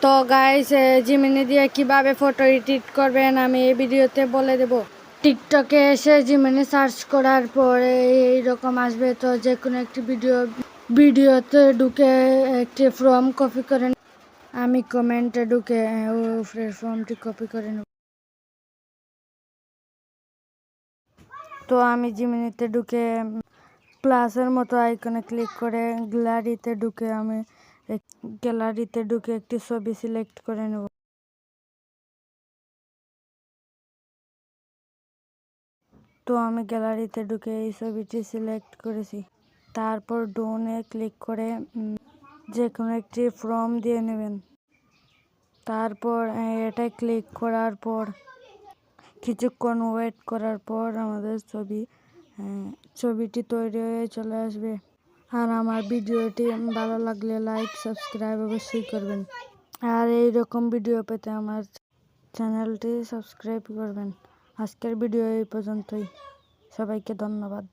তো guys, Gemini দিয়ে কিভাবে ফটো এডিট করবেন আমি এই ভিডিওতে বলে দেব। টিকটকে এসে জিমিনি সার্চ করার পরে এইরকম আসবে। তো যে কোনো একটি ভিডিওতে ঢুকে একটি ফর্ম কপি করে আমি কমেন্টে ঢুকে ফর্মটি কপি করে নেব। তো আমি জিমিনিতে ঢুকে প্লাসের মতো আইকনে ক্লিক করে গ্যালারিতে ঢুকে একটি ছবি সিলেক্ট করে নেব। তো আমি গ্যালারিতে ঢুকে এই ছবিটি সিলেক্ট করেছি। তারপর ডোনে ক্লিক করে যে কোনো একটি ফর্ম দিয়ে নেবেন। তারপর এটা ক্লিক করার পর কিছুক্ষণ ওয়েট করার পর আমাদের ছবিটি তৈরি হয়ে চলে আসবে। আর আমার ভিডিওটি ভালো লাগলে লাইক সাবস্ক্রাইব অবশ্যই করবেন। আর এইরকম ভিডিও পেতে আমার চ্যানেলটি সাবস্ক্রাইব করবেন। আজকের ভিডিও এই পর্যন্তই। সবাইকে ধন্যবাদ।